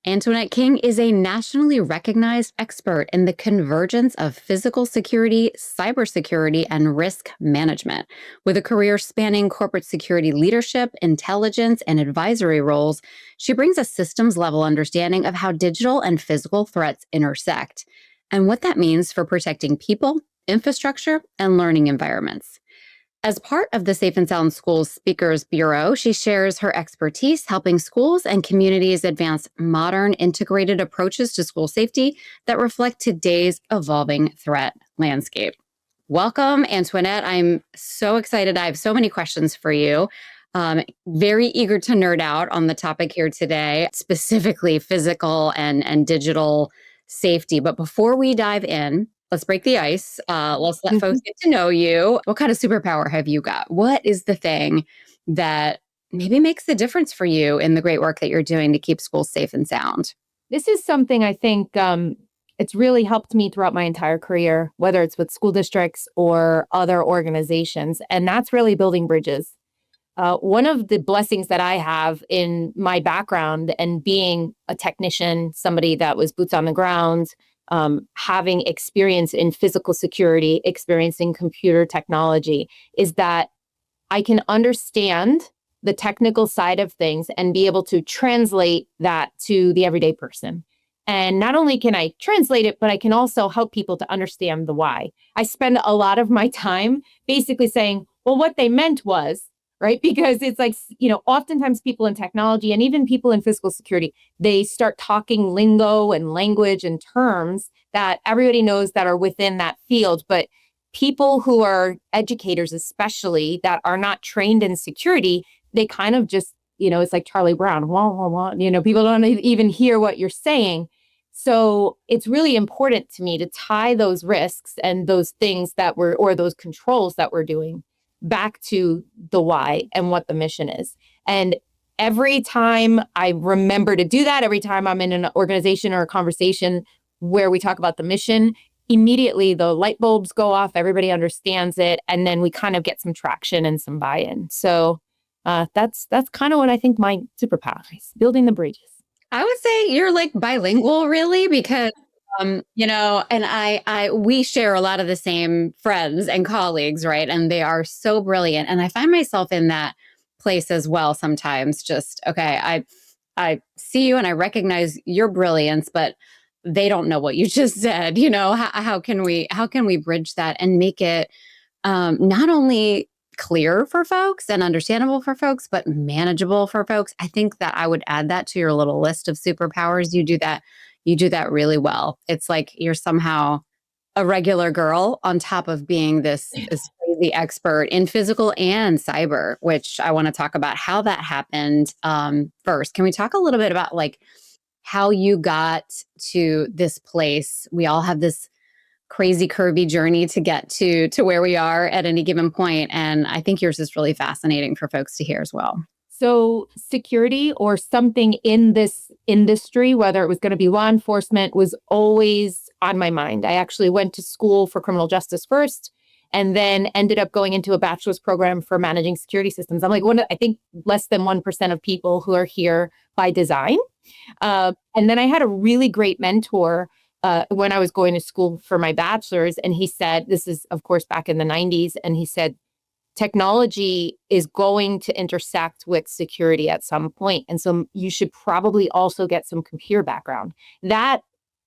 Antoinette King is a nationally recognized expert in the convergence of physical security, cybersecurity, and risk management. With a career spanning corporate security leadership, intelligence, and advisory roles, she brings a systems level understanding of how digital and physical threats intersect and what that means for protecting people, infrastructure, and learning environments. As part of the Safe and Sound Schools Speakers Bureau, she shares her expertise helping schools and communities advance modern integrated approaches to school safety that reflect today's evolving threat landscape. Welcome, Antoinette. I'm so excited. I have so many questions for you. Very eager to nerd out on the topic here today, specifically physical and digital safety. But before we dive in, let's break the ice. Let's let folks get to know you. What kind of superpower have you got? What is the thing that maybe makes the difference for you in the great work that you're doing to keep schools safe and sound? This is something I think it's really helped me throughout my entire career, whether it's with school districts or other organizations. And that's really building bridges. One of the blessings that I have in my background and being a technician, somebody that was boots on the ground, having experience in physical security, experiencing computer technology, is that I can understand the technical side of things and be able to translate that to the everyday person. And not only can I translate it, but I can also help people to understand the why. I spend a lot of my time basically saying, well, what they meant was, right? Because it's like, oftentimes people in technology and even people in physical security, they start talking lingo and language and terms that everybody knows that are within that field. But people who are educators, especially that are not trained in security, they kind of just, it's like Charlie Brown, wah, wah, wah. People don't even hear what you're saying. So it's really important to me to tie those risks and those things or those controls that we're doing back to the why and what the mission is. And every time I remember to do that, every time I'm in an organization or a conversation where we talk about the mission, immediately the light bulbs go off, everybody understands it, and then we kind of get some traction and some buy-in. So that's kind of what I think my superpower is, building the bridges. I would say you're like bilingual, really, because and we share a lot of the same friends and colleagues, right? And they are so brilliant. And I find myself in that place as well sometimes. Just, okay, I see you and I recognize your brilliance, but they don't know what you just said. How can we bridge that and make it not only clear for folks and understandable for folks, but manageable for folks? I think that I would add that to your little list of superpowers. You do that really well. It's like you're somehow a regular girl on top of being this crazy expert in physical and cyber, which I want to talk about how that happened. First, can we talk a little bit about like how you got to this place? We all have this crazy curvy journey to get to where we are at any given point. And I think yours is really fascinating for folks to hear as well. So security or something in this industry, whether it was going to be law enforcement, was always on my mind. I actually went to school for criminal justice first and then ended up going into a bachelor's program for managing security systems. I'm like I think less than 1% of people who are here by design. And then I had a really great mentor when I was going to school for my bachelor's. And he said, this is, of course, back in the 90s. And he said, technology is going to intersect with security at some point. And so you should probably also get some computer background. That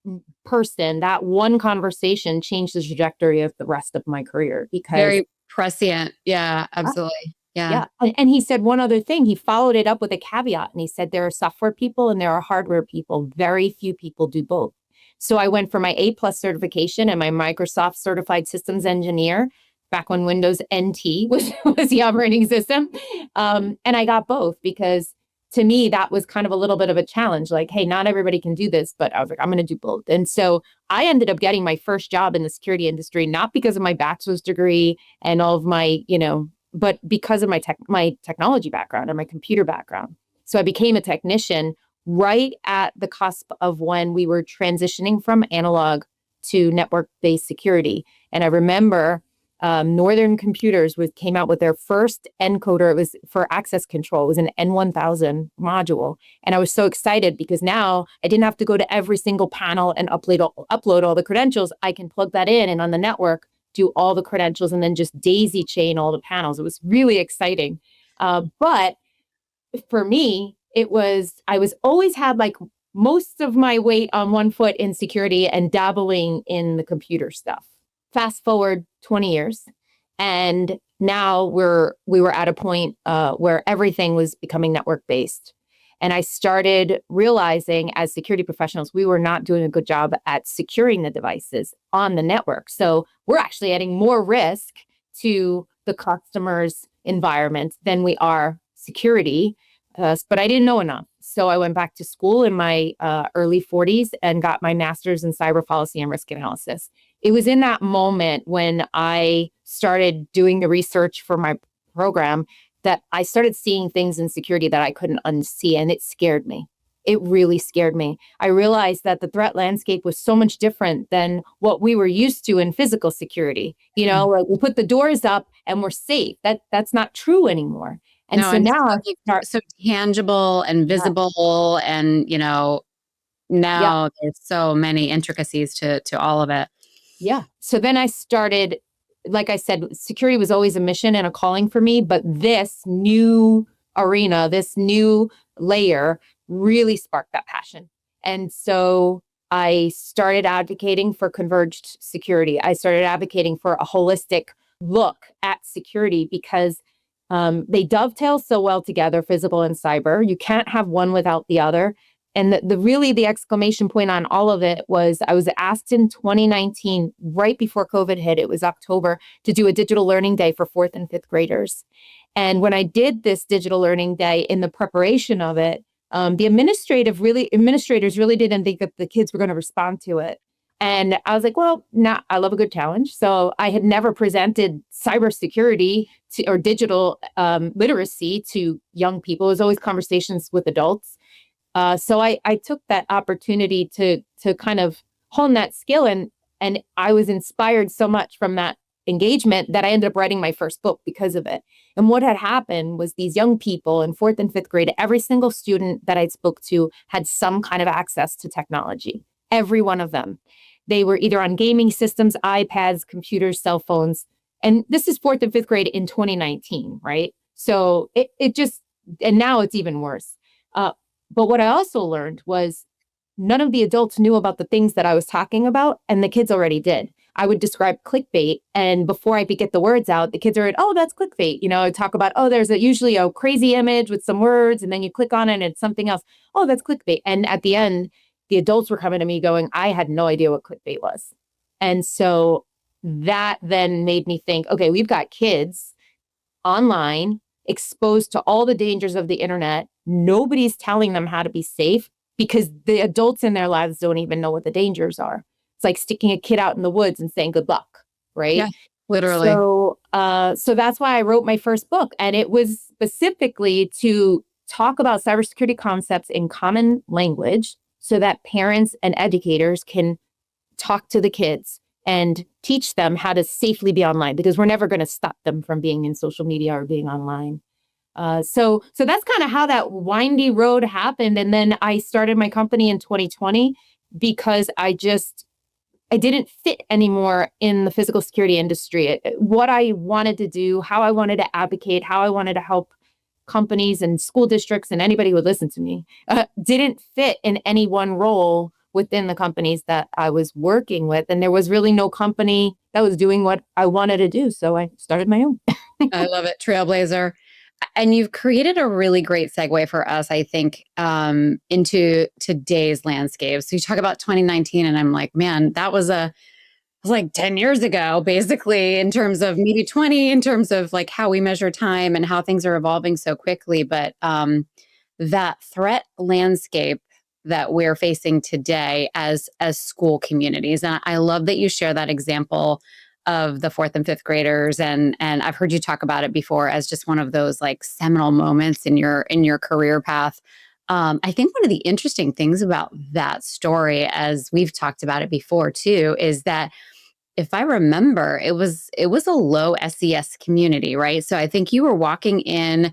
one conversation changed the trajectory of the rest of my career because very prescient. Yeah, absolutely. Yeah. And he said one other thing. He followed it up with a caveat. And he said, there are software people and there are hardware people. Very few people do both. So I went for my A+ certification and my Microsoft certified systems engineer back when Windows NT was the operating system. And I got both because to me, that was kind of a little bit of a challenge. Like, hey, not everybody can do this, but I was like, I'm going to do both. And so I ended up getting my first job in the security industry, not because of my bachelor's degree and all of my, but because of my technology background and my computer background. So I became a technician right at the cusp of when we were transitioning from analog to network-based security. And I remember Northern Computers came out with their first encoder. It was for access control. It was an N1000 module. And I was so excited because now I didn't have to go to every single panel and upload all the credentials. I can plug that in and on the network, do all the credentials and then just daisy chain all the panels. It was really exciting. But for me, I was always had like most of my weight on one foot in security and dabbling in the computer stuff. Fast forward 20 years, and now we were at a point where everything was becoming network based. And I started realizing as security professionals, we were not doing a good job at securing the devices on the network. So we're actually adding more risk to the customer's environment than we are security. But I didn't know enough. So I went back to school in my early 40s and got my master's in cyber policy and risk analysis. It was in that moment when I started doing the research for my program that I started seeing things in security that I couldn't unsee, and it scared me. It really scared me. I realized that the threat landscape was so much different than what we were used to in physical security. You know, like we put the doors up and we're safe. That's not true anymore. And No, so and now I so, start, so tangible and yeah, visible, and yeah, now there's so many intricacies to all of it. yeah. So then I started, like I said, security was always a mission and a calling for me, but this new arena, this new layer really sparked that passion. And so I started advocating for converged security. I started advocating for a holistic look at security because they dovetail so well together, physical and cyber. You can't have one without the other. And the exclamation point on all of it was I was asked in 2019, right before COVID hit, it was October, to do a digital learning day for fourth and fifth graders. And when I did this digital learning day in the preparation of it, the administrators really didn't think that the kids were going to respond to it. And I was like, well, I love a good challenge. So I had never presented cybersecurity or digital literacy to young people. It was always conversations with adults. So I took that opportunity to kind of hone that skill, and I was inspired so much from that engagement that I ended up writing my first book because of it. And what had happened was these young people in fourth and fifth grade, every single student that I spoke to had some kind of access to technology. Every one of them. They were either on gaming systems, iPads, computers, cell phones. And this is fourth and fifth grade in 2019, right? So it just, and now it's even worse. But what I also learned was none of the adults knew about the things that I was talking about, and the kids already did. I would describe clickbait, and before I could get the words out, the kids are oh, that's clickbait. You know, I talk about, oh, there's usually a crazy image with some words, and then you click on it and it's something else. Oh, that's clickbait. And at the end, the adults were coming to me going, I had no idea what clickbait was. And so that then made me think, okay, we've got kids online exposed to all the dangers of the internet. Nobody's telling them how to be safe because the adults in their lives don't even know what the dangers are. It's like sticking a kid out in the woods and saying good luck, right? Yeah, literally. So that's why I wrote my first book, and it was specifically to talk about cybersecurity concepts in common language so that parents and educators can talk to the kids and teach them how to safely be online, because we're never going to stop them from being in social media or being online. So that's kind of how that windy road happened. And then I started my company in 2020 because I didn't fit anymore in the physical security industry. What I wanted to do, how I wanted to advocate, how I wanted to help companies and school districts and anybody who would listen to me didn't fit in any one role within the companies that I was working with. And there was really no company that was doing what I wanted to do. So I started my own. I love it. Trailblazer. And you've created a really great segue for us, I think, into today's landscape. So you talk about 2019, and I'm like, man, that was like 10 years ago, basically, in terms of maybe 20, in terms of like how we measure time and how things are evolving so quickly. But that threat landscape that we're facing today as school communities, and I love that you share that example of the fourth and fifth graders, and I've heard you talk about it before as just one of those like seminal moments in your career path. I think one of the interesting things about that story, as we've talked about it before too, is that if I remember, it was a low SES community, right? So I think you were walking in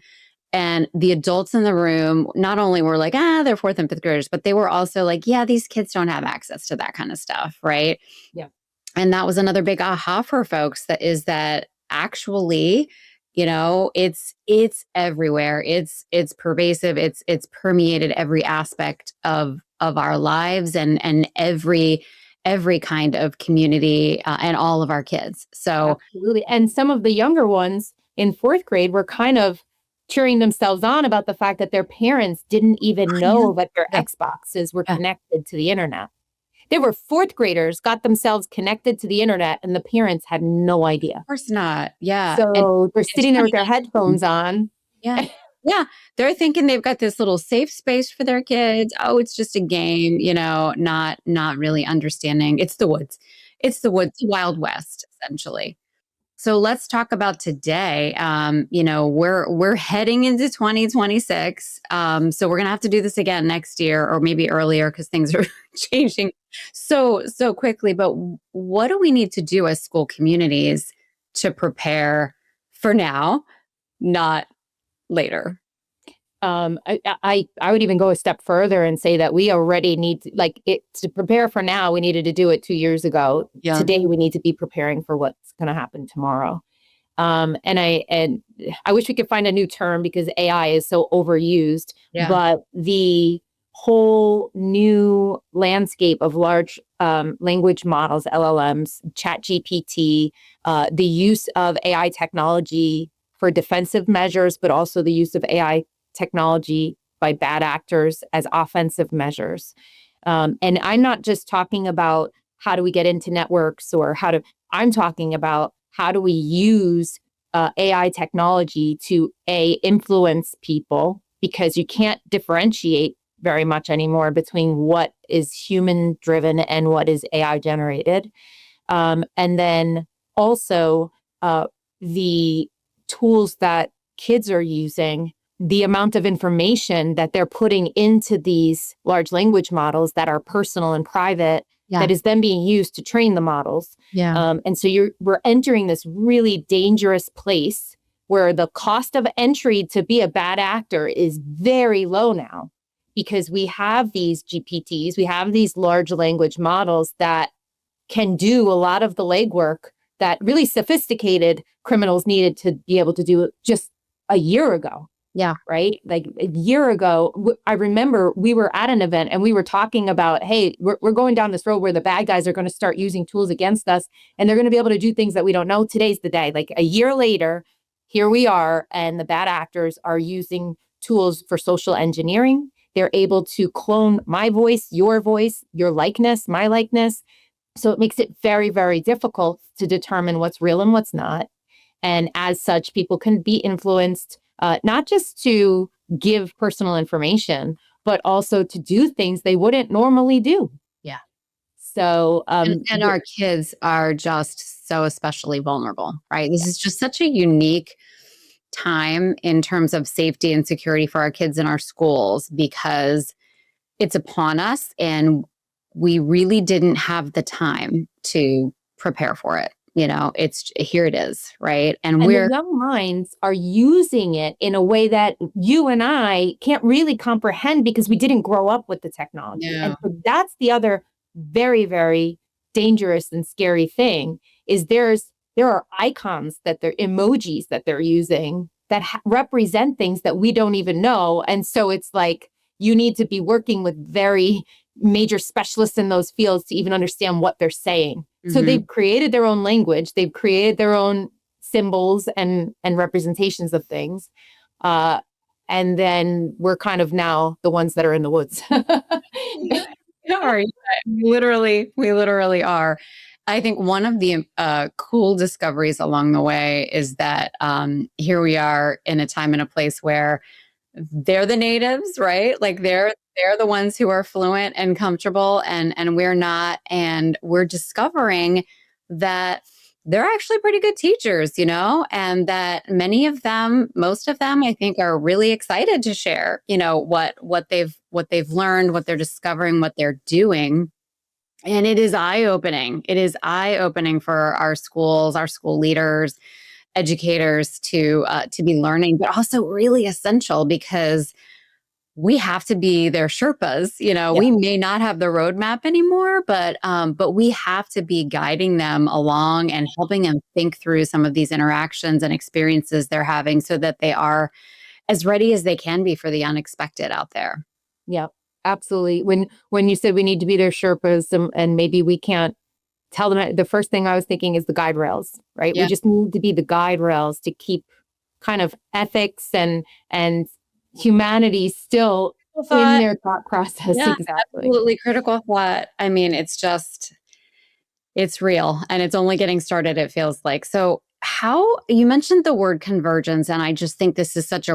and the adults in the room not only were like, they're fourth and fifth graders, but they were also like, yeah, these kids don't have access to that kind of stuff, right? Yeah. And that was another big aha for folks, that actually, it's everywhere. It's pervasive. It's permeated every aspect of our lives, and every kind of community, and all of our kids. So Absolutely. And some of the younger ones in fourth grade were kind of cheering themselves on about the fact that their parents didn't even yeah, know that their yeah, Xboxes were yeah, connected to the internet. There were fourth graders got themselves connected to the internet and the parents had no idea. of course not. Yeah. And So they're it's sitting there funny. with their headphones on. Yeah. Yeah. They're thinking they've got this little safe space for their kids. Oh, it's just a game, not really understanding. It's the woods. It's the woods, Wild West, essentially. So let's talk about today. We're heading into 2026. So we're gonna have to do this again next year, or maybe earlier, because things are changing so quickly. But what do we need to do as school communities to prepare for now, not later? I would even go a step further and say that we already need to, like it to prepare for now. We needed to do it 2 years ago. Yeah. Today, we need to be preparing for what's going to happen tomorrow. And I wish we could find a new term because AI is so overused. Yeah. But the whole new landscape of large language models, LLMs, ChatGPT, the use of AI technology for defensive measures, but also the use of AI technology by bad actors as offensive measures. And I'm not just talking about how do we get into networks or I'm talking about how do we use AI technology to influence people, because you can't differentiate very much anymore between what is human driven and what is AI generated. And then also the tools that kids are using, the amount of information that they're putting into these large language models that are personal and private, Yeah. that is then being used to train the models. Yeah. And so we're entering this really dangerous place where the cost of entry to be a bad actor is very low now, because we have these GPTs, we have these large language models that can do a lot of the legwork that really sophisticated criminals needed to be able to do just a year ago. Yeah. Right? Like a year ago, I remember we were at an event and we were talking about, hey, we're going down this road where the bad guys are going to start using tools against us and they're going to be able to do things that we don't know. Today's the day. Like a year later, here we are, and the bad actors are using tools for social engineering. They're able to clone my voice, your likeness, my likeness. So it makes it very, very difficult to determine what's real and what's not. And as such, people can be influenced, not just to give personal information, but also to do things they wouldn't normally do. Yeah. So, And our kids are just so especially vulnerable, right? This is just such a unique time in terms of safety and security for our kids in our schools, because it's upon us and we really didn't have the time to prepare for it. It's here it is, right? And and the we're young minds are using it in a way that you and I can't really comprehend because we didn't grow up with the technology. no. And so that's the other very, very dangerous and scary thing is there are icons that they're emojis that they're using that represent things that we don't even know. And so it's like you need to be working with very major specialists in those fields to even understand what they're saying. So Mhm. they've created their own language, they've created their own symbols and representations of things. Uh, and then we're kind of now the ones that are in the woods. We are. Yeah, we literally are. I think one of the cool discoveries along the way is that here we are in a time and a place where they're the natives, right? Like they're the ones who are fluent and comfortable, and we're not, and we're discovering that they're actually pretty good teachers, and that most of them, I think, are really excited to share, what they've learned, what they're discovering, what they're doing. And it is eye-opening. It is eye-opening for our schools, our school leaders, educators to be learning, but also really essential because we have to be their Sherpas. You know, Yeah. we may not have the roadmap anymore, but we have to be guiding them along and helping them think through some of these interactions and experiences they're having so that they are as ready as they can be for the unexpected out there. Yeah, absolutely. When you said we need to be their Sherpas, and maybe we can't tell them, the first thing I was thinking is the guide rails, right? We Yeah. just need to be the guide rails to keep kind of ethics and humanity still in Thought, their thought process. yeah, Exactly. absolutely critical thought. I mean, it's real and it's only getting started, it feels like. So, how you mentioned the word convergence, and I just think this is such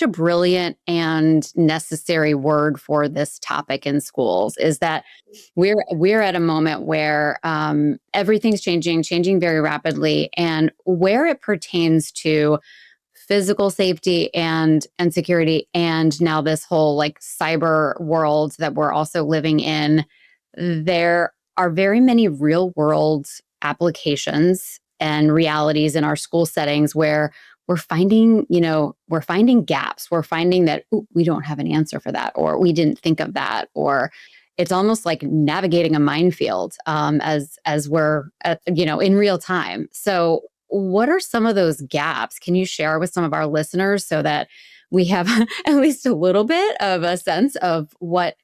a brilliant and necessary word for this topic in schools is that we're at a moment where everything's changing very rapidly, and where it pertains to physical safety and security, and now this whole like cyber world that we're also living in, there are very many real world applications and realities in our school settings where we're finding gaps. We're finding that, "Ooh, we don't have an answer for that," or we didn't think of that, or it's almost like navigating a minefield as we're in real time. So what are some of those gaps? Can you share with some of our listeners so that we have at least a little bit of a sense of what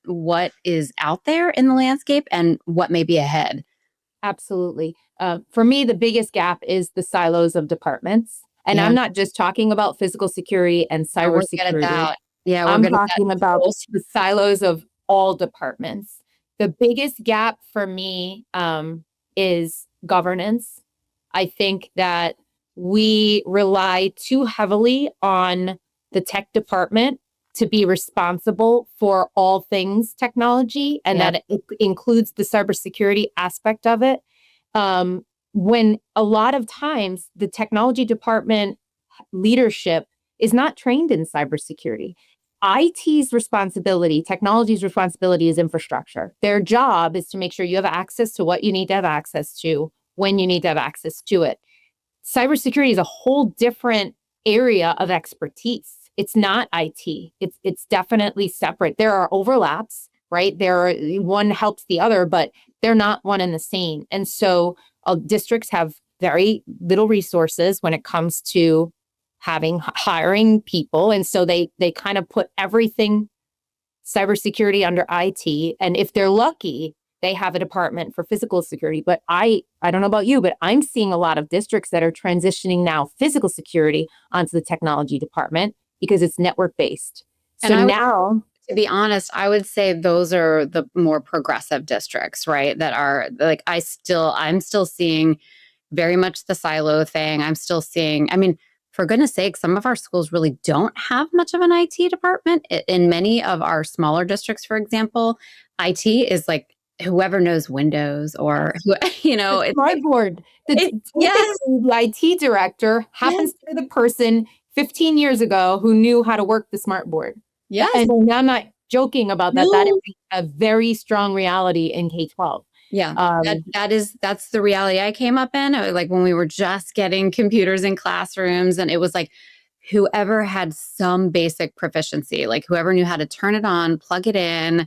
is out there in the landscape and what may be ahead? Absolutely. For me, the biggest gap is the silos of departments. And Yeah, I'm not just talking about physical security and we're good at cybersecurity. that. Yeah, we're I'm good at that talking in about schools. the silos of all departments. The biggest gap for me is governance. I think that we rely too heavily on the tech department to be responsible for all things technology, and Yeah, that it includes the cybersecurity aspect of it. When a lot of times the technology department leadership is not trained in cybersecurity. IT's responsibility, technology's responsibility is infrastructure. Their job is to make sure you have access to what you need to have access to when you need to have access to it. Cybersecurity is a whole different area of expertise. It's not IT. It's definitely separate. There are overlaps, right? One helps the other, but they're not one and the same. And so districts have very little resources when it comes to hiring people, and so they kind of put everything cybersecurity under IT. And if they're lucky, they have a department for physical security. But I don't know about you, but I'm seeing a lot of districts that are transitioning now physical security onto the technology department because it's network based. and So I would, now, to be honest, I would say those are the more progressive districts, right? That are like I'm still seeing very much the silo thing. I'm still seeing, I mean, for goodness sake, some of our schools really don't have much of an IT department. In many of our smaller districts, for example, IT is like whoever knows Windows or yes, who, the it's smart like, board, yes, typically the IT director yes, happens to be the person 15 years ago who knew how to work the smart board. yes, And I'm not joking about that. That no. is a very strong reality in K-12. Yeah, Um, that's the reality I came up in. Like when we were just getting computers in classrooms, and it was like whoever had some basic proficiency, like whoever knew how to turn it on, plug it in,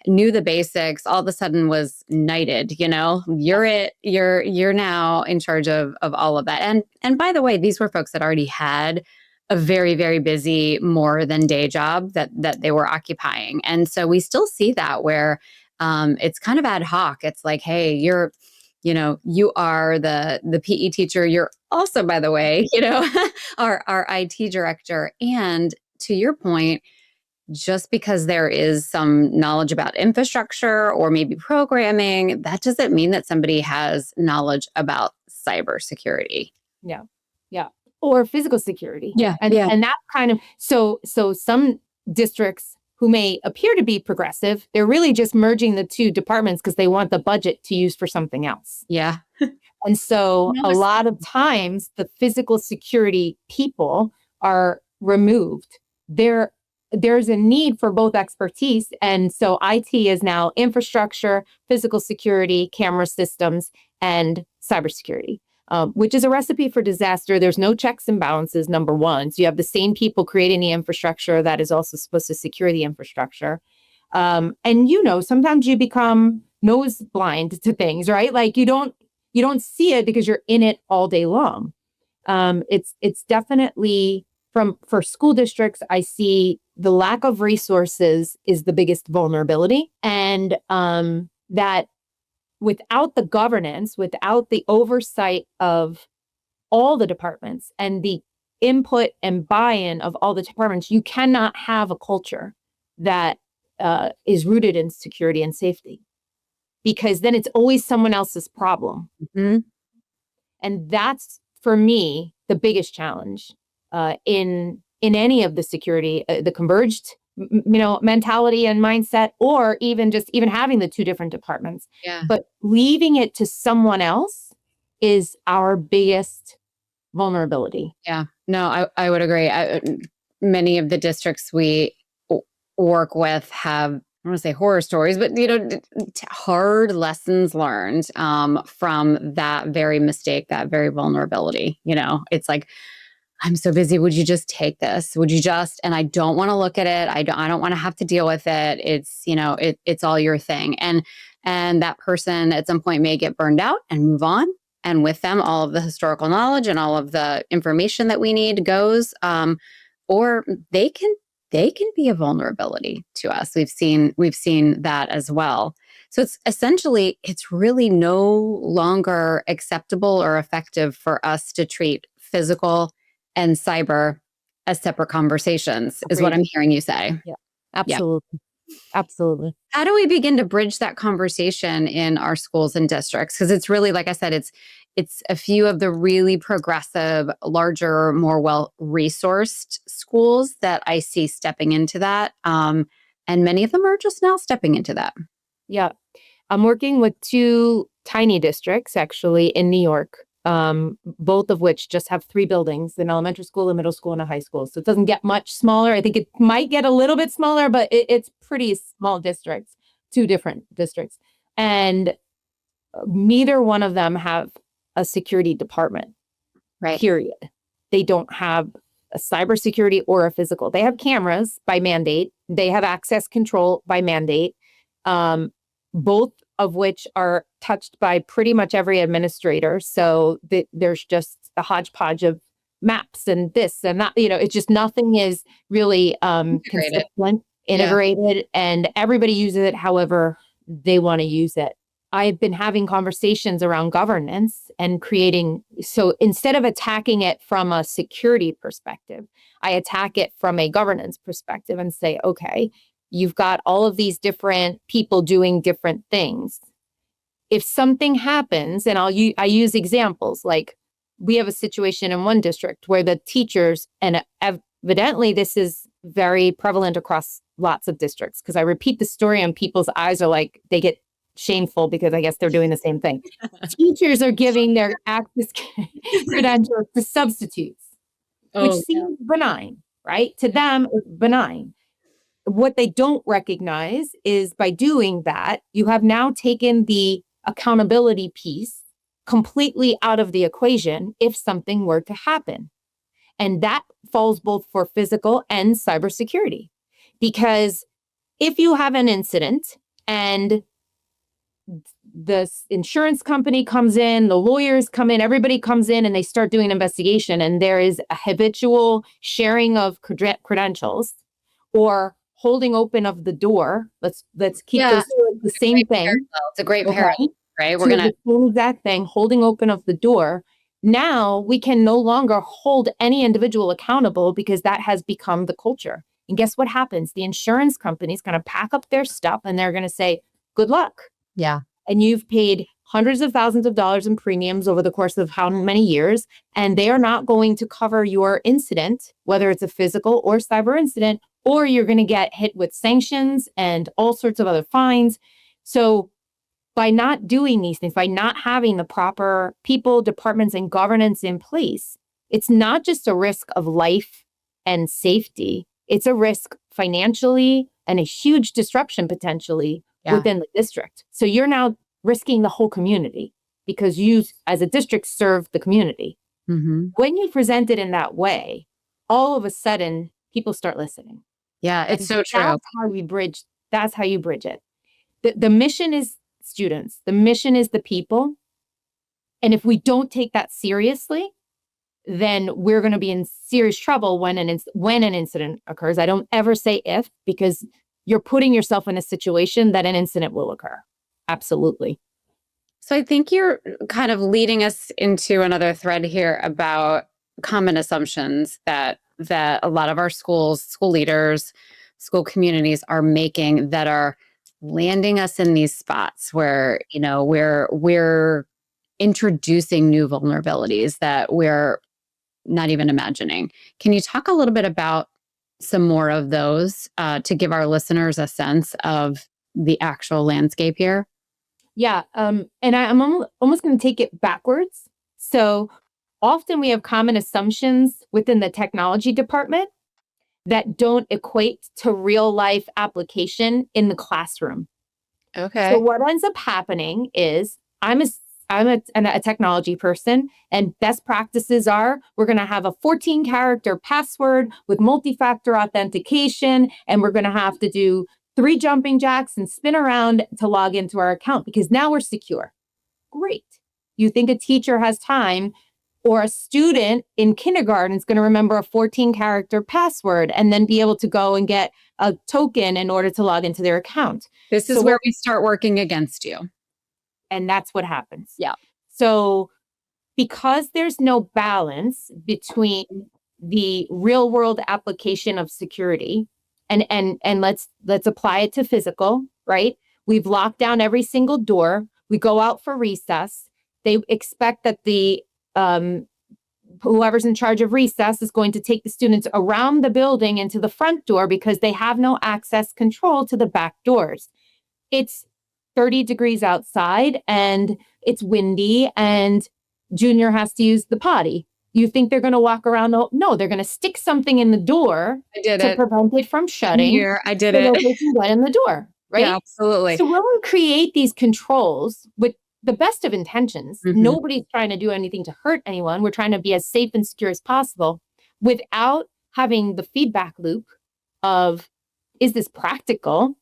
knew the basics, all of a sudden was knighted. You're it. You're now in charge of all of that. And by the way, these were folks that already had a very very busy more than day job that they were occupying, and so we still see that where it's kind of ad hoc. It's like, hey, you are the PE teacher. You're also, by the way, our IT director. And to your point, just because there is some knowledge about infrastructure or maybe programming, that doesn't mean that somebody has knowledge about cybersecurity. yeah, yeah, or physical security, Yeah, and yeah, and that kind of so some districts who may appear to be progressive, they're really just merging the two departments because they want the budget to use for something else. yeah. And so No, a lot of times the physical security people are removed. They're there's a need for both expertise. And so IT is now infrastructure, physical security, camera systems, and cybersecurity, which is a recipe for disaster. There's no checks and balances, number one. So you have the same people creating the infrastructure that is also supposed to secure the infrastructure. And sometimes you become nose blind to things, right? Like you don't see it because you're in it all day long. It's definitely for school districts, I see the lack of resources is the biggest vulnerability. And that without the governance, without the oversight of all the departments and the input and buy-in of all the departments, you cannot have a culture that is rooted in security and safety, because then it's always someone else's problem. Mm-hmm. And that's, for me, the biggest challenge in any of the security, the converged, mentality and mindset, or even having the two different departments. Yeah. But leaving it to someone else is our biggest vulnerability. Yeah. No, I would agree. Many of the districts we work with have, I don't want to say horror stories, but hard lessons learned from that very mistake, that very vulnerability. It's like, I'm so busy. Would you just take this? Would you just? And I don't want to look at it. I don't want to have to deal with it. It's it's all your thing. And that person at some point may get burned out and move on. And with them, all of the historical knowledge and all of the information that we need goes. Or they can be a vulnerability to us. We've seen that as well. So it's really no longer acceptable or effective for us to treat physical and cyber as separate conversations. Agreed. Is what I'm hearing you say. Yeah, absolutely. Yeah. Absolutely. How do we begin to bridge that conversation in our schools and districts? Because it's really, like I said, it's a few of the really progressive, larger, more well-resourced schools that I see stepping into that. And many of them are just now stepping into that. Yeah. I'm working with two tiny districts, actually, in New York, both of which just have 3 buildings, an elementary school, a middle school, and a high school. So it doesn't get much smaller. I think it might get a little bit smaller, but it's pretty small districts, 2 different districts. And neither one of them have a security department, right? Period. They don't have a cybersecurity or a physical. They have cameras by mandate. They have access control by mandate, both of which are touched by pretty much every administrator. So there's just a hodgepodge of maps and this and that. It's just nothing is really consistent, integrated, and everybody uses it however they want to use it. I've been having conversations around governance and creating, so instead of attacking it from a security perspective, I attack it from a governance perspective and say, okay, you've got all of these different people doing different things. If something happens, and I use examples, like we have a situation in one district where the teachers, and evidently this is very prevalent across lots of districts, because I repeat the story and people's eyes are like, they get shameful because I guess they're doing the same thing. Teachers are giving their access credentials to substitutes, which seems benign, right? To them, it's benign. What they don't recognize is by doing that, you have now taken the accountability piece completely out of the equation if something were to happen. And that falls both for physical and cybersecurity. Because if you have an incident and the insurance company comes in, the lawyers come in, everybody comes in and they start doing an investigation, and there is a habitual sharing of credentials or holding open of the door. Let's keep those the same thing. Parallel. It's a great parallel, right? We're the same exact thing, holding open of the door. Now we can no longer hold any individual accountable because that has become the culture. And guess what happens? The insurance company is going to pack up their stuff and they're going to say, good luck. Yeah. And you've paid hundreds of thousands of dollars in premiums over the course of how many years, and they are not going to cover your incident, whether it's a physical or cyber incident, or you're going to get hit with sanctions and all sorts of other fines. So by not doing these things, by not having the proper people, departments, and governance in place, it's not just a risk of life and safety. It's a risk financially and a huge disruption potentially within the district. So you're now risking the whole community because you, as a district, serve the community. Mm-hmm. When you present it in that way, all of a sudden people start listening. Yeah, it's so true. That's how we bridge. That's how you bridge it. The mission is students. The mission is the people. And if we don't take that seriously, then we're going to be in serious trouble when an incident occurs. I don't ever say if, because you're putting yourself in a situation that an incident will occur. Absolutely. So I think you're kind of leading us into another thread here about common assumptions that a lot of our schools, school leaders, school communities are making that are landing us in these spots where, you know, we're introducing new vulnerabilities that we're not even imagining. Can you talk a little bit about some more of those to give our listeners a sense of the actual landscape here? Yeah. And I'm almost going to take it backwards. So often we have common assumptions within the technology department that don't equate to real life application in the classroom. Okay. So what ends up happening is I'm a technology person, and best practices are we're going to have a 14-character password with multi-factor authentication, and we're going to have to do 3 jumping jacks and spin around to log into our account because now we're secure. Great. You think a teacher has time, or a student in kindergarten is going to remember a 14-character password and then be able to go and get a token in order to log into their account. This is where we start working against you. And that's what happens. Yeah. So because there's no balance between the real world application of security and let's apply it to physical, right? We've locked down every single door. We go out for recess. They expect that the whoever's in charge of recess is going to take the students around the building into the front door because they have no access control to the back doors. It's 30 degrees outside and it's windy and Junior has to use the potty. You think they're going to walk around? No, they're going to stick something in the door to prevent it from shutting. Here, I did so it. They can get in the door, right? Yeah, absolutely. So when we create these controls with the best of intentions, nobody's trying to do anything to hurt anyone. We're trying to be as safe and secure as possible without having the feedback loop of, is this practical?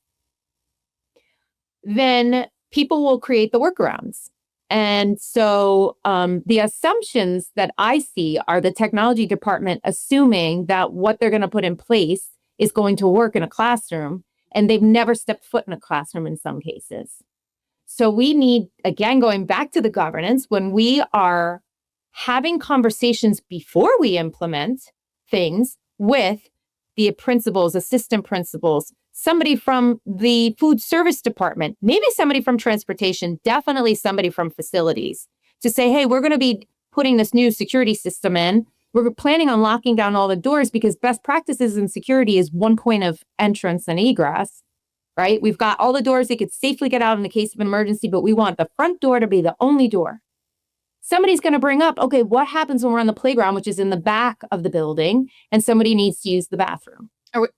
Then people will create the workarounds. And so the assumptions that I see are the technology department assuming that what they're going to put in place is going to work in a classroom, and they've never stepped foot in a classroom in some cases. So we need, again, going back to the governance, when we are having conversations before we implement things with the principals, assistant principals, somebody from the food service department, maybe somebody from transportation, definitely somebody from facilities, to say, hey, we're going to be putting this new security system in. We're planning on locking down all the doors because best practices in security is one point of entrance and egress, right? We've got all the doors they could safely get out in the case of an emergency, but we want the front door to be the only door. Somebody's going to bring up, okay, what happens when we're on the playground, which is in the back of the building, and somebody needs to use the bathroom?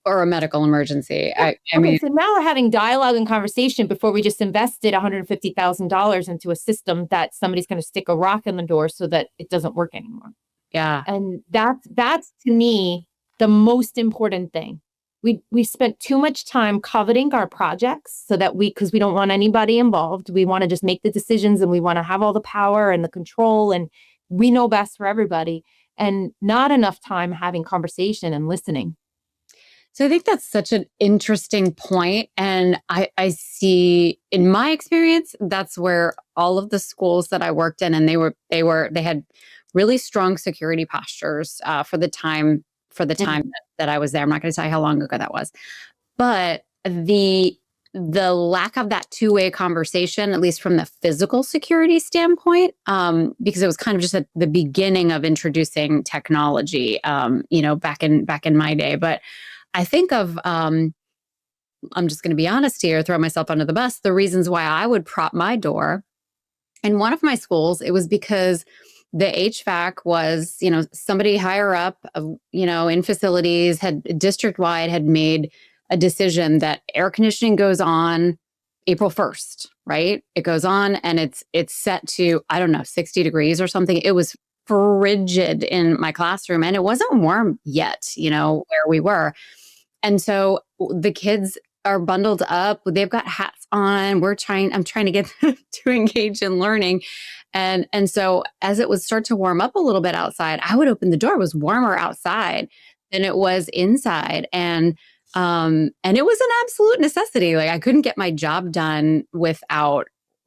Or a medical emergency. Yeah. I mean, so now we're having dialogue and conversation before we just invested $150,000 into a system that somebody's going to stick a rock in the door so that it doesn't work anymore. Yeah. And that's to me the most important thing. We spent too much time coveting our projects so that because we don't want anybody involved. We want to just make the decisions and we want to have all the power and the control, and we know best for everybody, and not enough time having conversation and listening. So I think that's such an interesting point. And I see in my experience, that's where all of the schools that I worked in, and they had really strong security postures for the time that I was there. I'm not going to tell you how long ago that was, but the lack of that two-way conversation, at least from the physical security standpoint, because it was kind of just at the beginning of introducing technology, back in my day. But I think of, I'm just going to be honest here, throw myself under the bus, the reasons why I would prop my door. In one of my schools, it was because the HVAC was, somebody higher up, in facilities had district wide had made a decision that air conditioning goes on April 1st, right? It goes on and it's set to, I don't know, 60 degrees or something. It was frigid in my classroom and it wasn't warm yet, where we were. And so the kids are bundled up. They've got hats on. I'm trying to get them to engage in learning. And so as it would start to warm up a little bit outside, I would open the door. It was warmer outside than it was inside. And it was an absolute necessity. Like I couldn't get my job done without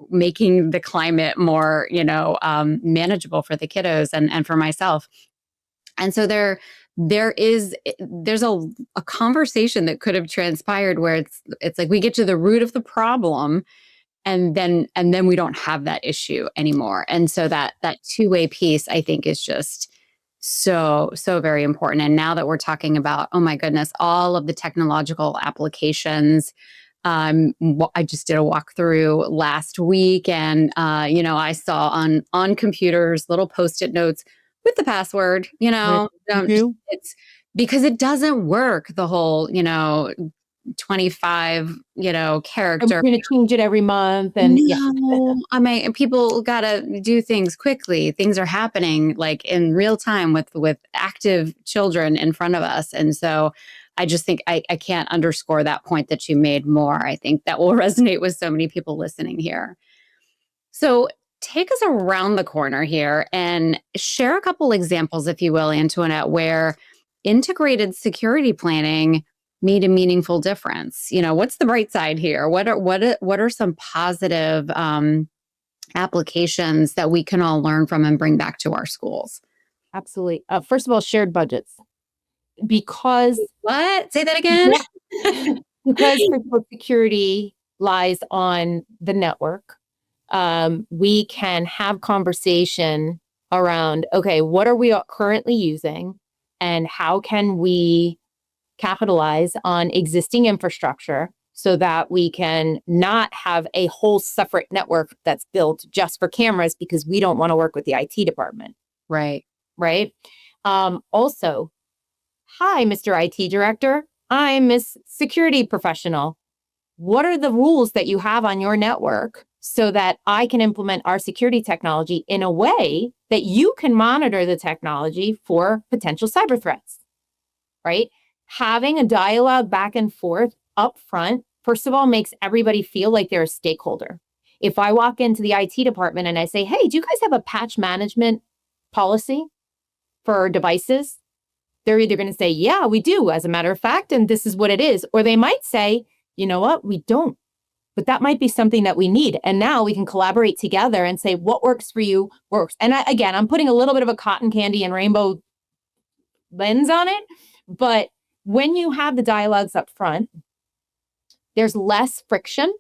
making the climate more, manageable for the kiddos and for myself. And so there's a conversation that could have transpired where it's like we get to the root of the problem and then we don't have that issue anymore. And so that two-way piece, I think, is just so very important. And now that we're talking about, oh my goodness, all of the technological applications, I just did a walkthrough last week, and I saw on computers little Post-it notes with the password. It's because it doesn't work. The whole 25 character. I'm going to change it every month, and I mean, people got to do things quickly. Things are happening like in real time with active children in front of us, and so I just think I can't underscore that point that you made more. I think that will resonate with so many people listening here. So take us around the corner here and share a couple examples, if you will, Antoinette, where integrated security planning made a meaningful difference. What's the bright side here? What are some positive applications that we can all learn from and bring back to our schools? Absolutely. First of all, shared budgets. Because what? Say that again. Because physical security lies on the network, we can have conversation around, okay, what are we currently using and how can we capitalize on existing infrastructure so that we can not have a whole separate network that's built just for cameras because we don't want to work with the IT department. Right. Also, hi, Mr. IT director. I'm Miss Security Professional. What are the rules that you have on your network so that I can implement our security technology in a way that you can monitor the technology for potential cyber threats, right? Having a dialogue back and forth up front, first of all, makes everybody feel like they're a stakeholder. If I walk into the IT department and I say, hey, do you guys have a patch management policy for devices? They're either going to say, yeah, we do, as a matter of fact, and this is what it is. Or they might say, you know what, we don't. But that might be something that we need. And now we can collaborate together and say, what works for you works. And I'm putting a little bit of a cotton candy and rainbow lens on it. But when you have the dialogues up front, there's less friction,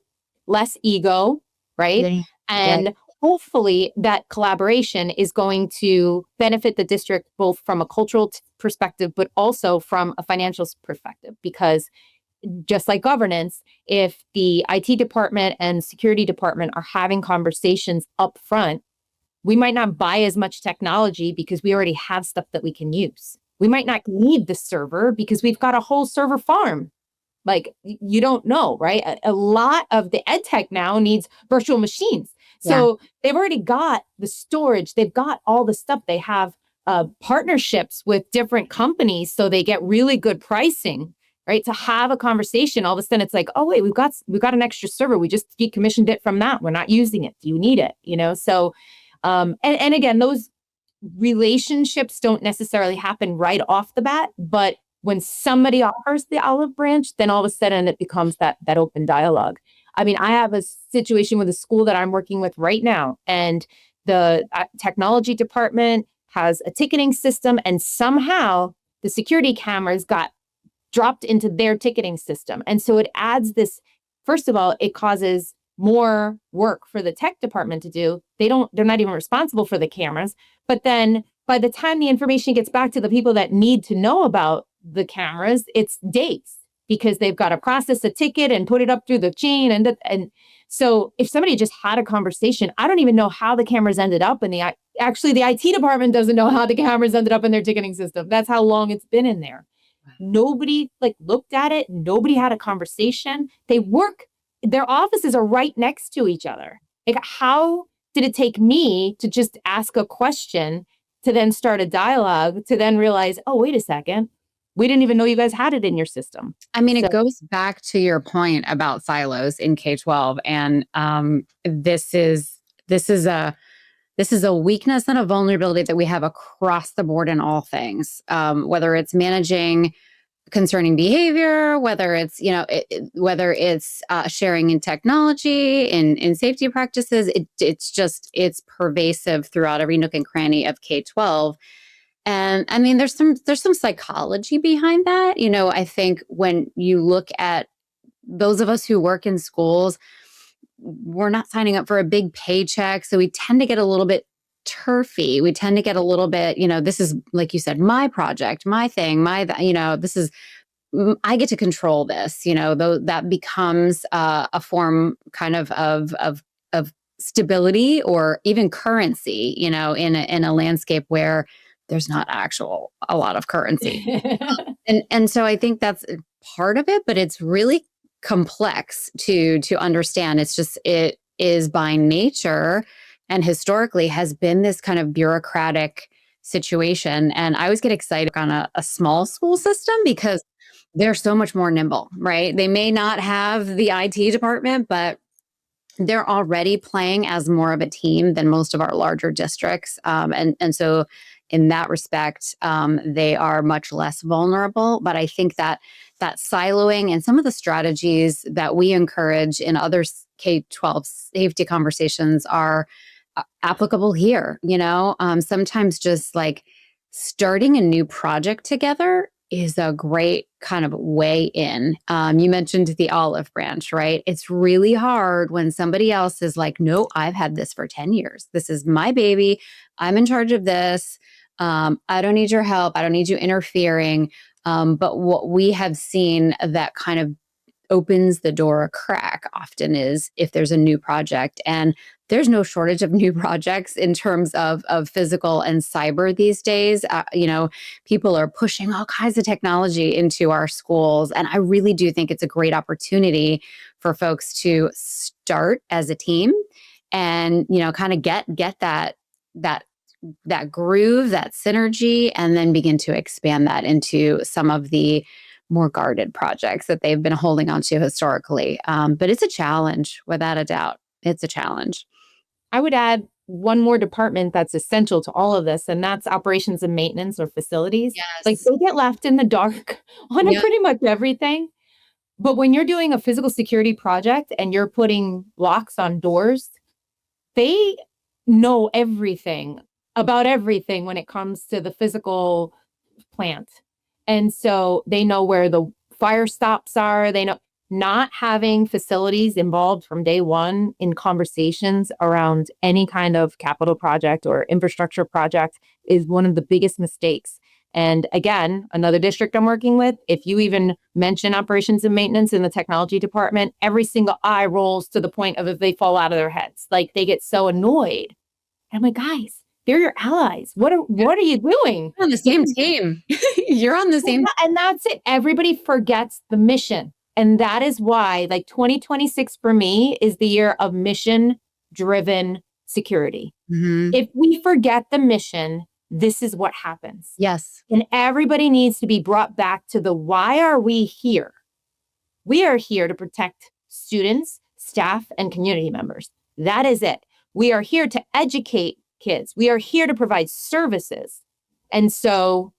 less ego, right? Yeah. And hopefully that collaboration is going to benefit the district both from a cultural perspective, but also from a financial perspective. Because just like governance, if the IT department and security department are having conversations up front, we might not buy as much technology because we already have stuff that we can use. We might not need the server because we've got a whole server farm. Like, you don't know, right? A lot of the ed tech now needs virtual machines. So they've already got the storage. They've got all the stuff. They have partnerships with different companies. So they get really good pricing, right? To have a conversation, all of a sudden it's like, oh, wait, we've got an extra server. We just decommissioned it from that. We're not using it. Do you need it? So, and again, those relationships don't necessarily happen right off the bat, but when somebody offers the olive branch, then all of a sudden it becomes that open dialogue. I mean, I have a situation with a school that I'm working with right now, and the technology department has a ticketing system, and somehow the security cameras got dropped into their ticketing system. And so it adds this, first of all, it causes more work for the tech department to do. They're not even responsible for the cameras. But then by the time the information gets back to the people that need to know about the cameras, it's days because they've got to process a ticket and put it up through the chain. And so if somebody just had a conversation, I don't even know how the cameras ended up in the Actually, the IT department doesn't know how the cameras ended up in their ticketing system. That's how long it's been in there. Nobody like looked at it. Nobody had a conversation. Their offices are right next to each other. Like, how did it take me to just ask a question, to then start a dialogue, to then realize, oh, wait a second, we didn't even know you guys had it in your system. I mean, So it goes back to your point about silos in K-12, and this is a this is a weakness and a vulnerability that we have across the board in all things, whether it's managing concerning behavior, whether it's whether it's sharing in technology, in safety practices. It's pervasive throughout every nook and cranny of K-12. And I mean, there's some psychology behind that. I think when you look at those of us who work in schools, we're not signing up for a big paycheck. So we tend to get a little bit turfy. We tend to get a little bit, this is, like you said, my project, my thing, this is, I get to control this, though that becomes a form kind of stability or even currency, in a landscape where there's not a lot of currency. And so I think that's part of it, but it's really complex to understand. It is by nature and historically has been this kind of bureaucratic situation. And I always get excited on a small school system because they're so much more nimble, right? They may not have the IT department, but they're already playing as more of a team than most of our larger districts. And so in that respect, they are much less vulnerable. But I think that siloing and some of the strategies that we encourage in other K-12 safety conversations are applicable here. Sometimes just like starting a new project together is a great kind of way in. You mentioned the olive branch, right? It's really hard when somebody else is like, no, I've had this for 10 years. This is my baby. I'm in charge of this. I don't need your help. I don't need you interfering. But what we have seen that kind of opens the door a crack often is if there's a new project. And there's no shortage of new projects in terms of physical and cyber these days. People are pushing all kinds of technology into our schools. And I really do think it's a great opportunity for folks to start as a team and, kind of get that groove, that synergy, and then begin to expand that into some of the more guarded projects that they've been holding on to historically. But it's a challenge, without a doubt. It's a challenge. I would add one more department that's essential to all of this, and that's operations and maintenance or facilities. Like, Yes. they get left in the dark on Yep. pretty much everything. But when you're doing a physical security project and you're putting locks on doors, they know everything about everything when it comes to the physical plant. And so they know where the fire stops are. They know, not having facilities involved from day one in conversations around any kind of capital project or infrastructure project is one of the biggest mistakes. And again, another district I'm working with, if you even mention operations and maintenance in the technology department, every single eye rolls to the point of if they fall out of their heads. Like, they get so annoyed. And I'm like, guys, they're your allies. What are you doing? You're on the same team. You're on the same. And that's it. Everybody forgets the mission. And that is why, like, 2026 for me is the year of mission driven security. Mhm. If we forget the mission, this is what happens. Yes. And everybody needs to be brought back to the why are we here? We are here to protect students, staff, and community members. That is it. We are here to educate kids. We are here to provide services. And so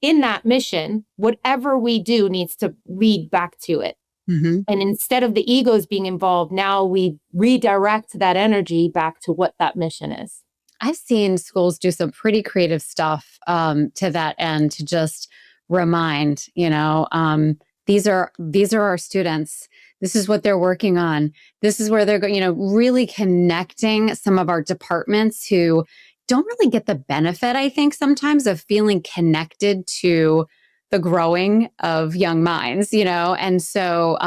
in that mission, whatever we do needs to lead back to it. Mm-hmm. And instead of the egos being involved, now we redirect that energy back to what that mission is. I've seen schools do some pretty creative stuff to that end to just remind, these are our students. This is what they're working on. This is where they're going, really connecting some of our departments who don't really get the benefit, I think, sometimes of feeling connected to the growing of young minds, and so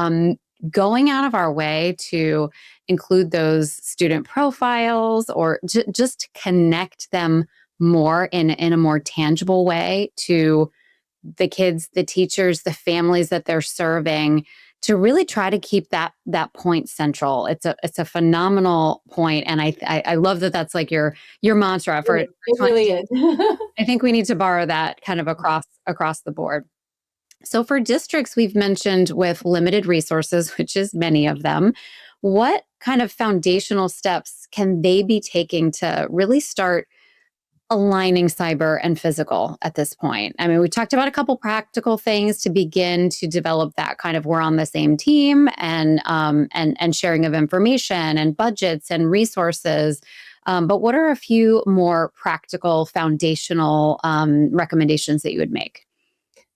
going out of our way to include those student profiles or just connect them more in a more tangible way to the kids, the teachers, the families that they're serving, to really try to keep that point central. It's a phenomenal point, and I love that that's like your mantra for It really is. I think we need to borrow that kind of across the board. So for districts, we've mentioned with limited resources, which is many of them, what kind of foundational steps can they be taking to really start aligning cyber and physical at this point? I mean, we talked about a couple practical things to begin to develop that kind of we're on the same team and sharing of information and budgets and resources. But what are a few more practical foundational recommendations that you would make?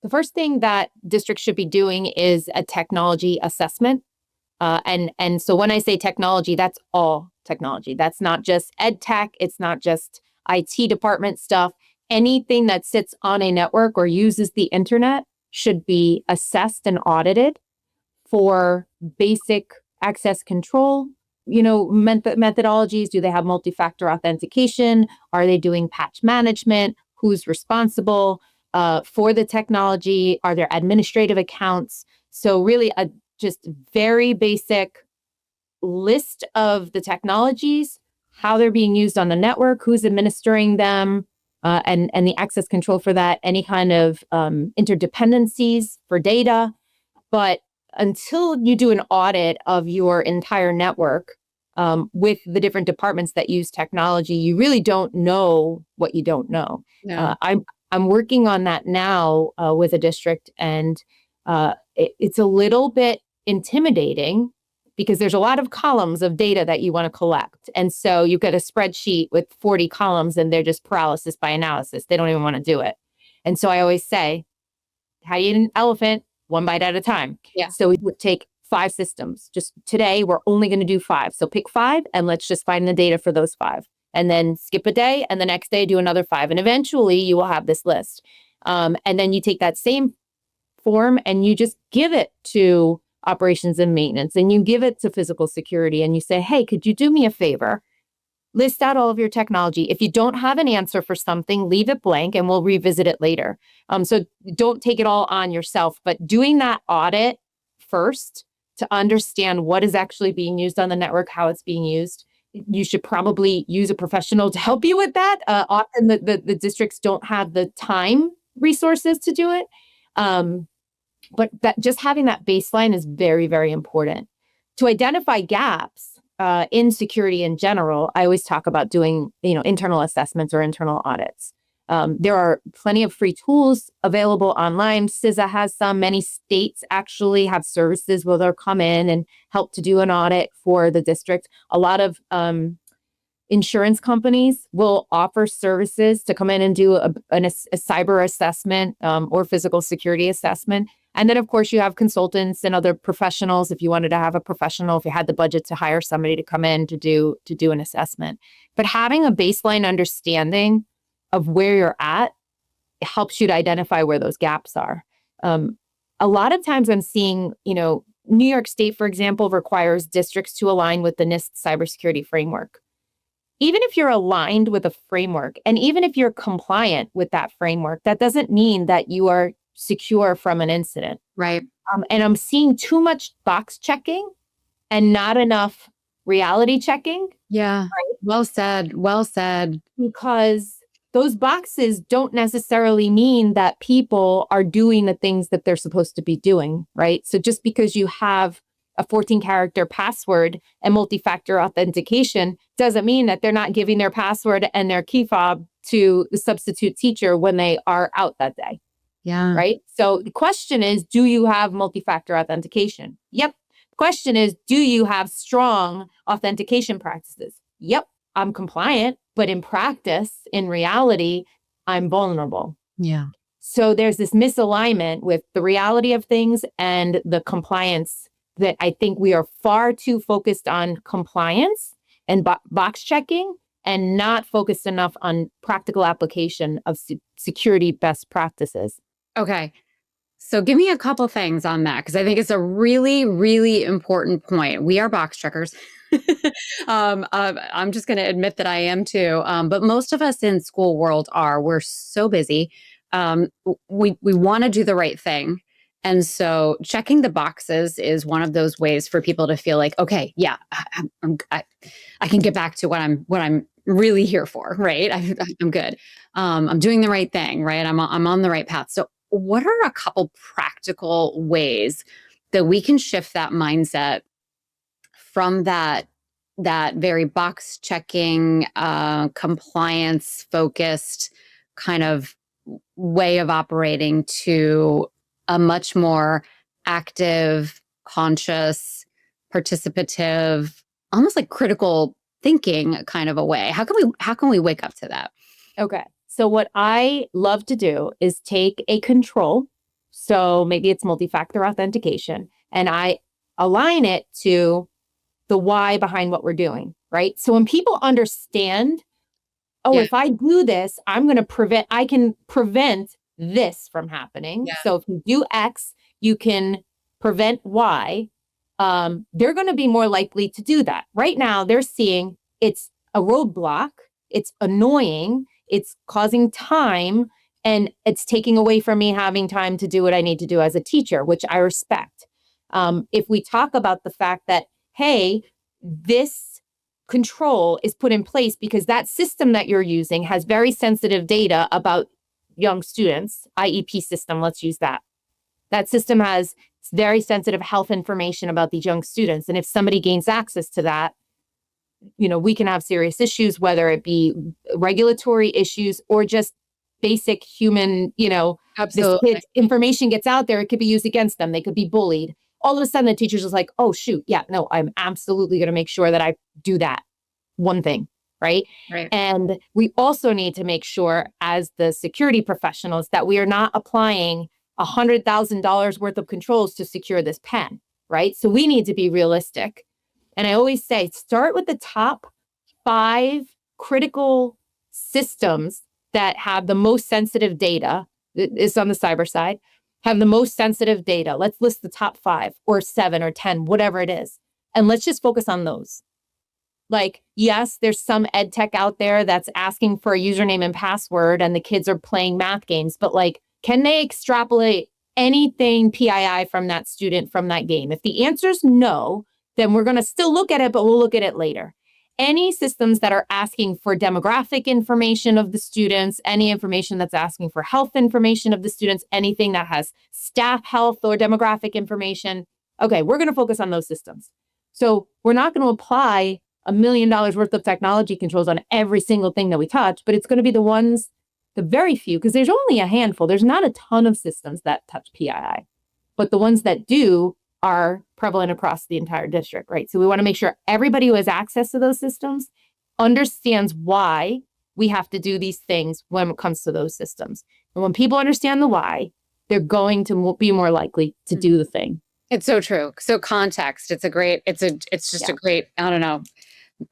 The first thing that districts should be doing is a technology assessment. And so when I say technology, that's all technology. That's not just ed tech. It's not just IT department stuff. Anything that sits on a network or uses the internet should be assessed and audited for basic access control. Methodologies. Do they have multi-factor authentication? Are they doing patch management? Who's responsible for the technology? Are there administrative accounts? So really a just very basic list of the technologies, how they're being used on the network, who's administering them, and the access control for that, any kind of interdependencies for data. But until you do an audit of your entire network with the different departments that use technology, you really don't know what you don't know. Yeah. I'm working on that now with a district, and it's a little bit intimidating because there's a lot of columns of data that you want to collect. And so you've got a spreadsheet with 40 columns and they're just paralysis by analysis. They don't even want to do it. And so I always say, how do you eat an elephant? One bite at a time. Yeah. So we would take 5 systems. Just today, we're only going to do 5. So pick 5 and let's just find the data for those 5. And then skip a day and the next day do another 5. And eventually you will have this list. And then you take that same form and you just give it to operations and maintenance and you give it to physical security and you say, hey, could you do me a favor? List out all of your technology. If you don't have an answer for something, leave it blank and we'll revisit it later. So don't take it all on yourself, but doing that audit first to understand what is actually being used on the network, how it's being used. You should probably use a professional to help you with that. Often the districts don't have the time resources to do it. But that just having that baseline is very, very important. To identify gaps in security in general, I always talk about doing, internal assessments or internal audits. There are plenty of free tools available online. CISA has some. Many states actually have services where they'll come in and help to do an audit for the district. A lot of insurance companies will offer services to come in and do a cyber assessment or physical security assessment. And then, of course, you have consultants and other professionals. If you wanted to have a professional, if you had the budget to hire somebody to come in to do an assessment. But having a baseline understanding of where you're at helps you to identify where those gaps are. A lot of times I'm seeing, New York State, for example, requires districts to align with the NIST cybersecurity framework. Even if you're aligned with a framework, and even if you're compliant with that framework, that doesn't mean that you are secure from an incident. Right. And I'm seeing too much box checking and not enough reality checking. Yeah. Right? Well said. Well said. Because those boxes don't necessarily mean that people are doing the things that they're supposed to be doing, right? So just because you have a 14-character password and multi-factor authentication doesn't mean that they're not giving their password and their key fob to the substitute teacher when they are out that day. Yeah. Right? So the question is, do you have multi-factor authentication? Yep. The question is, do you have strong authentication practices? Yep. I'm compliant, but in practice, in reality, I'm vulnerable. Yeah. So there's this misalignment with the reality of things and the compliance that I think we are far too focused on compliance and box checking and not focused enough on practical application of security best practices. Okay. So give me a couple things on that because I think it's a really, really important point. We are box checkers. I'm just going to admit that I am too. But most of us in school world are. We're so busy. We want to do the right thing, and so checking the boxes is one of those ways for people to feel like, okay, yeah, I can get back to what I'm really here for, right? I'm good. I'm doing the right thing, right? I'm on the right path. So what are a couple practical ways that we can shift that mindset from that very box checking, compliance focused kind of way of operating to a much more active, conscious, participative, almost like critical thinking kind of a way? How can we wake up to that? Okay. So what I love to do is take a control. So maybe it's multi-factor authentication, and I align it to the why behind what we're doing, right? So when people understand, oh, Yeah. if I do this, I can prevent this from happening. Yeah. So if you do X, you can prevent Y. They're going to be more likely to do that. Right now, they're seeing it's a roadblock, it's annoying, it's causing time, and it's taking away from me having time to do what I need to do as a teacher, which I respect. If we talk about the fact that, hey, this control is put in place because that system that you're using has very sensitive data about young students, IEP system, let's use that. That system has very sensitive health information about these young students. And if somebody gains access to that, we can have serious issues, whether it be regulatory issues or just basic human, this Absolutely. kid's information gets out there, it could be used against them. They could be bullied. All of a sudden, the teacher's just like, oh, shoot. Yeah, no, I'm absolutely going to make sure that I do that one thing. Right. Right. And we also need to make sure as the security professionals that we are not applying $100,000 worth of controls to secure this pen. Right. So we need to be realistic. And I always say, start with the top 5 critical systems that have the most sensitive data. Is on the cyber side, have the most sensitive data. Let's list the top 5 or 7 or 10, whatever it is. And let's just focus on those. Like, yes, there's some ed tech out there that's asking for a username and password and the kids are playing math games, but like, can they extrapolate anything PII from that student from that game? If the answer is no, then we're going to still look at it, but we'll look at it later. Any systems that are asking for demographic information of the students, any information that's asking for health information of the students, anything that has staff health or demographic information, okay, we're going to focus on those systems. So we're not going to apply $1 million worth of technology controls on every single thing that we touch, but it's going to be the very few, because there's only a handful. There's not a ton of systems that touch PII, but the ones that do are prevalent across the entire district, right? So we want to make sure everybody who has access to those systems understands why we have to do these things when it comes to those systems. And when people understand the why, they're going to be more likely to do the thing. It's so true. So context, it's just a great, I don't know,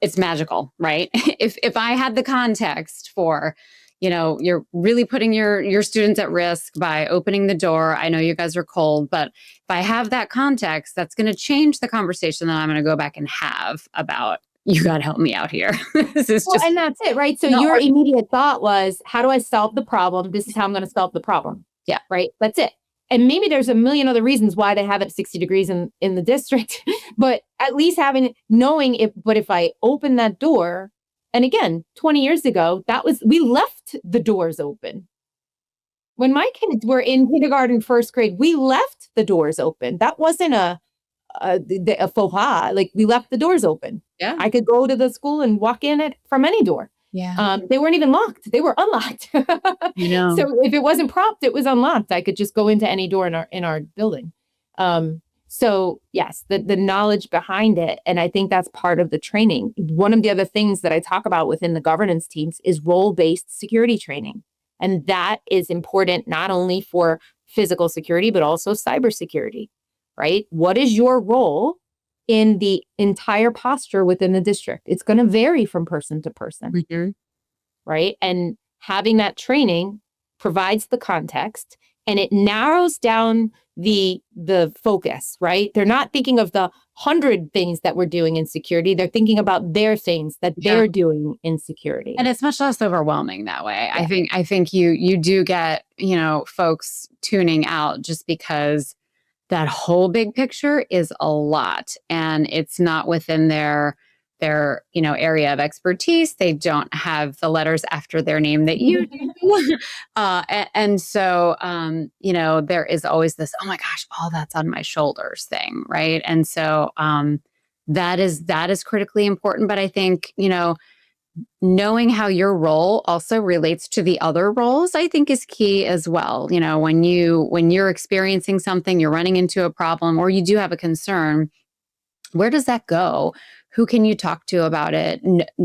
it's magical, right? If I had the context for, you're really putting your students at risk by opening the door. I know you guys are cold, but if I have that context, that's going to change the conversation that I'm going to go back and have about, you got to help me out here. This is just, and that's it, right? So No, your immediate thought was, how do I solve the problem? This is how I'm going to solve the problem. Yeah. Right. That's it. And maybe there's a million other reasons why they have it 60 degrees in the district, but at least knowing if I open that door, and again, 20 years ago, we left the doors open. When my kids were in kindergarten, first grade, we left the doors open. That wasn't a faux pas. Like, we left the doors open. Yeah. I could go to the school and walk in it from any door. Yeah. They weren't even locked. They were unlocked. So if it wasn't propped, it was unlocked. I could just go into any door in our building. So yes, the knowledge behind it. And I think that's part of the training. One of the other things that I talk about within the governance teams is role-based security training. And that is important not only for physical security, but also cybersecurity, right? What is your role in the entire posture within the district? It's going to vary from person to person, right? And having that training provides the context, and it narrows down the focus, right? They're not thinking of the 100 things that we're doing in security. They're thinking about their things that they're doing in security. And it's much less overwhelming that way. Yeah. I think you do get, folks tuning out just because that whole big picture is a lot, and it's not within their area of expertise. They don't have the letters after their name that you do. And so there is always this, oh my gosh, all that's on my shoulders thing, right? And so that is critically important. But I think knowing how your role also relates to the other roles, I think, is key as well. When you're experiencing something, you're running into a problem, or you do have a concern, where does that go? Who can you talk to about it?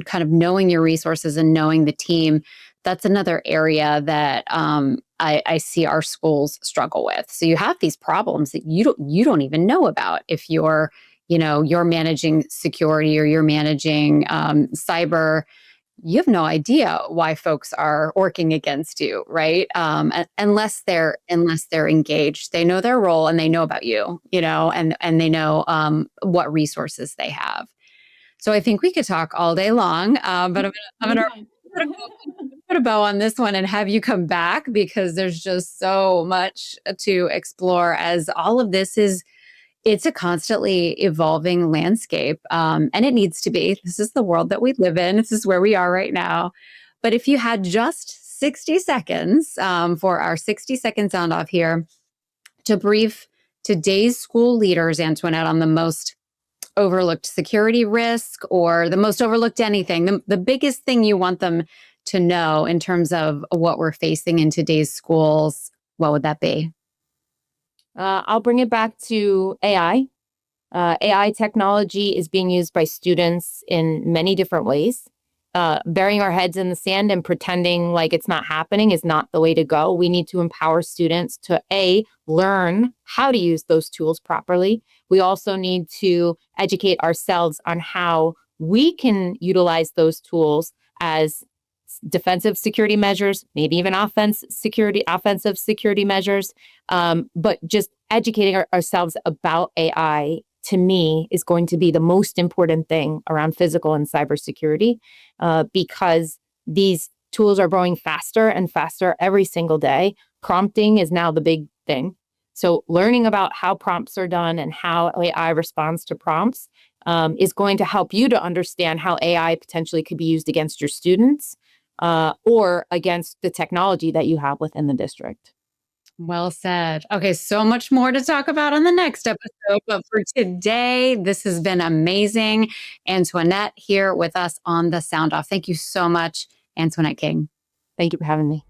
Kind of knowing your resources and knowing the team. That's another area that I see our schools struggle with. So you have these problems that you don't even know about if you're managing security or you're managing cyber. You have no idea why folks are working against you, right? Unless they're engaged. They know their role and they know about you, and they know what resources they have. So I think we could talk all day long, but I'm gonna put a bow on this one and have you come back, because there's just so much to explore, as all of this it's a constantly evolving landscape, and it needs to be. This is the world that we live in. This is where we are right now. But if you had just 60 seconds for our 60-second sound off here to brief today's school leaders, Antoinette, on the most overlooked security risk or the most overlooked anything, the biggest thing you want them to know in terms of what we're facing in today's schools, what would that be? I'll bring it back to AI. AI technology is being used by students in many different ways. Burying our heads in the sand and pretending like it's not happening is not the way to go. We need to empower students to learn how to use those tools properly. We also need to educate ourselves on how we can utilize those tools as defensive security measures, maybe even offensive security measures. But just educating ourselves about AI, to me, is going to be the most important thing around physical and cybersecurity, because these tools are growing faster and faster every single day. Prompting is now the big thing. So learning about how prompts are done and how AI responds to prompts is going to help you to understand how AI potentially could be used against your students or against the technology that you have within the district. Well said. Okay, so much more to talk about on the next episode. But for today, this has been amazing. Antoinette here with us on the Sound Off. Thank you so much, Antoinette King. Thank you for having me.